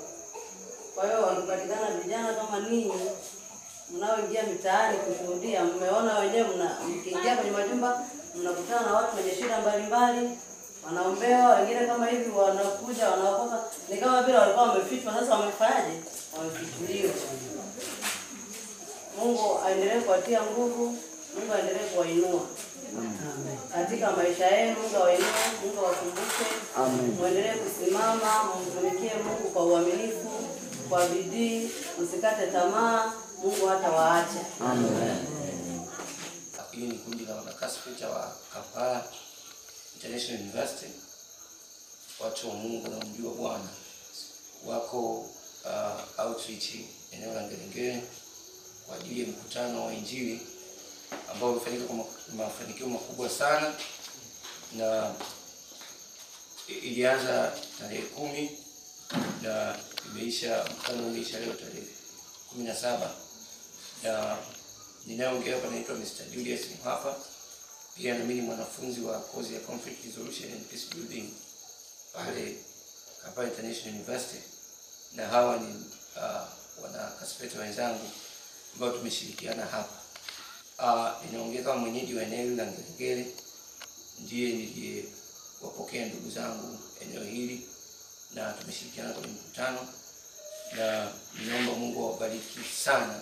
Kwa hiyo wakipatikana vijana kama ninyi mnaoingia mitaani kushuhudia, mmeona wenyewe, mkiingia kwenye majumba mnakutana na watu wenye shida mbalimbali, wanaombewa, wengine kama hivi wanakuja wanaokoka, ni kama vile walikuwa wamefichwa, sasa wamefanyaje? Wamefichuliwa. Mungu aendelee kuwatia nguvu, Mungu aendelee kuwainua katika maisha yenu. Mungu awainue, Mungu awakumbuke, muendelee kusimama, mtumikie Mungu kwa uaminifu, kwa bidii, msikate tamaa, Mungu hata waache. Amen. Hili ni kundi la wanakasfeta wa Kampala International University. Watu wa Mungu na mjua Bwana wako outreach eneo la Ngerengere kwa ajili ya mkutano wa Injili ambao umefanyika kwa mafanikio makubwa sana, na ilianza tarehe 10 na mkutano umeisha leo tarehe 17. Na ninaongea hapa naitwa Mr. Julius Mhapa. Pia na mimi ni mwanafunzi wa kozi ya Conflict Resolution and Peace Building pale Kampala International University, na hawa ni wanakasfeta wenzangu ambao tumeshirikiana hapa. Ninaongea kama mwenyeji wa eneo la Ngerengere, ndiye niliyewapokea ndugu zangu eneo hili na tumeshirikiana kwenye mkutano, na ninaomba Mungu awabariki sana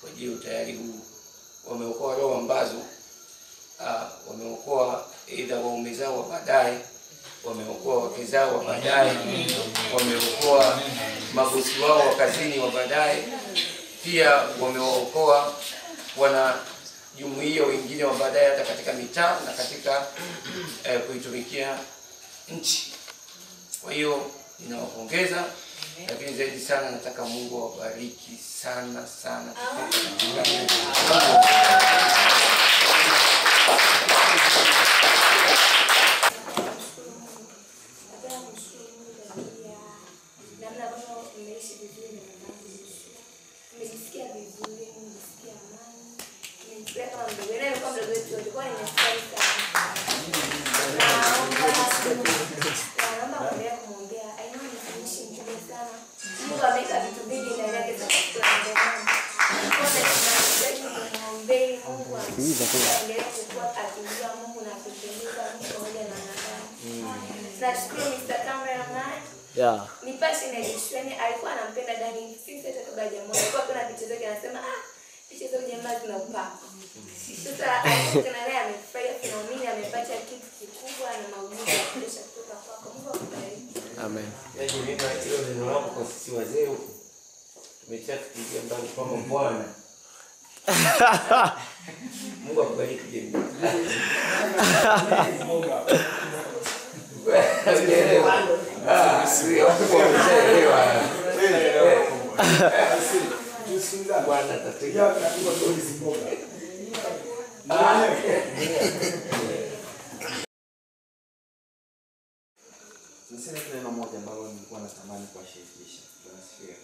kwa ajili ya utayari huu. Wameokoa roho ambazo wameokoa aidha waume zao wa baadaye, wameokoa wake zao wa baadaye, wameokoa mabosi wao wa kazini wa baadaye, pia wameokoa wana jumuiya wengine wa baadaye hata katika mitaa na katika kuitumikia nchi. Kwa hiyo ninawapongeza, lakini zaidi sana nataka Mungu awabariki sana sana. Yeah. Ni pasi na Yeshua alikuwa anampenda Dani. Sisi hata kabla jamaa alikuwa kuna picha zake anasema picha zake jamaa zina upako. Sasa alikuwa naye amefurahia tunaamini amepata kitu kikubwa na maumivu ya kutosha kutoka kwako. Mungu akubariki. Amen. Yaani mimi hilo neno lako kwa sisi wazee huko tumechafikia mbali kwa Bwana. Mungu akubariki jamii. Niseme neno moja ambalo nilikuwa natamani kuwashirikisha. Tunasikia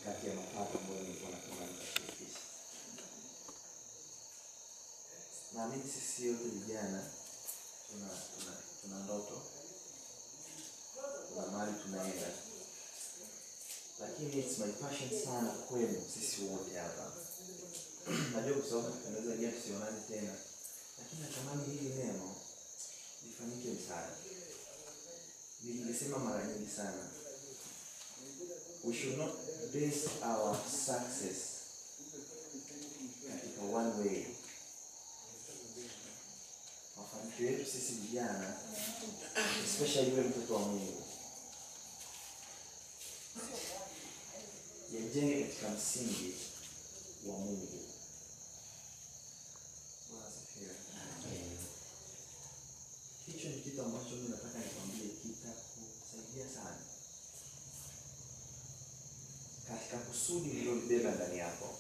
kati ya mapato ambayo nilikuwa natamani kuwashirikisha. Naamini sisi wote vijana tuna ndoto, kuna mahali tunaenda, lakini it's my passion sana kwenu sisi wote hapa. Najua kwa sababu tunaweza ingia tusionane tena, lakini natamani hili neno lifanyike msaada. Nilisema mara nyingi sana, we should not base our success katika one way. Mafanikio yetu sisi vijana, especially yule mtoto wa Mungu, yajenge katika msingi wa Mungu. Hicho ni kitu ambacho mimi nataka nikwambie kitakusaidia sana katika kusudi ulilobeba ndani yako.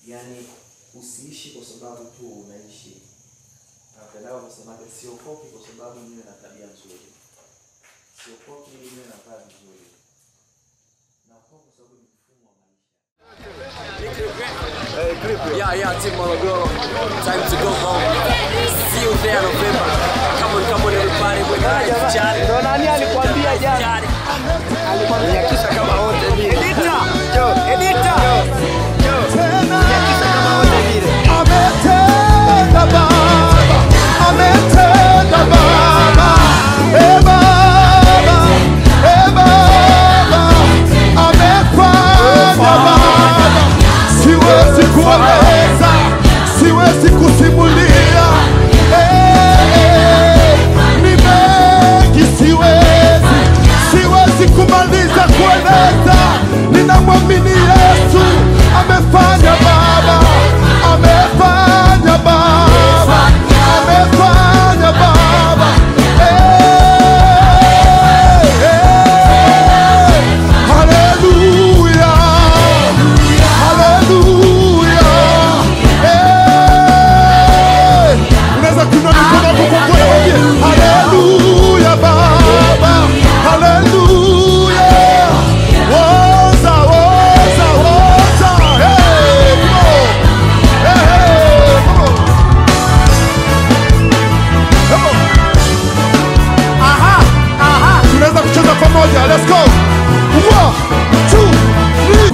Yaani usiishi kwa sababu tu unaishi. Napenda kusema siokoki kwa sababu niwe na tabia nzuri. Siokoki ili niwe na tabia nzuri. Na kwa sababu ni mfumo wa maisha. Yeah, Team Morogoro. Time to go home. See you there November. Come on everybody. We're gonna chat. Ndio nani alikwambia jana? Alikwambia kisha kama wote vile. Editor. Kisha kama wote vile. Ametenda Baba. Ametenda Baba. Baba. Amefanya Baba. Siwezi kueleza, siwezi kusimulia, ni mengi siwezi kumaliza kueleza. Ninamwamini Yesu, amefanya Baba, amefanya Baba, amefanya Baba. Hallelujah. Hallelujah, Baba. Hallelujah. Woza. Hey, come on. Hey, come on. Aha. Tunaweza kucheza pamoja. Let's go. 1, 2, 3.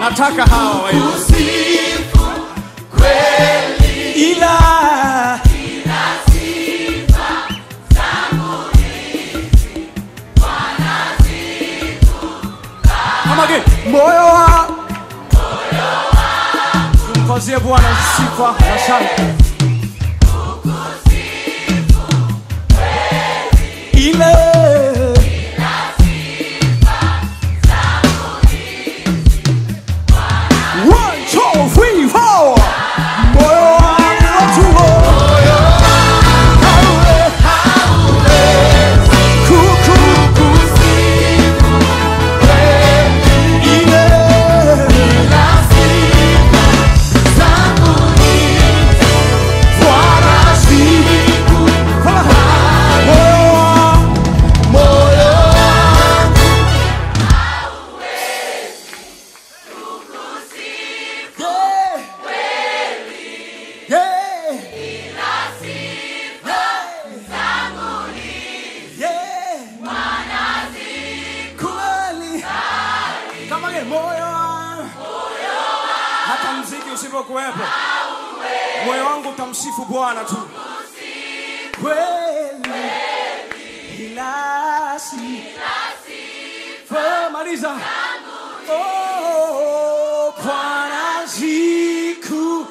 Nataka hawa usifu kweli, ila sifa zangu hizi Bwana zikuka. Moyo wangu tumkozie Bwana sifa na shangwe, ila moyo wangu utamsifu Bwana tu kweli, ila sifa maliza. Oh, Bwana zikupa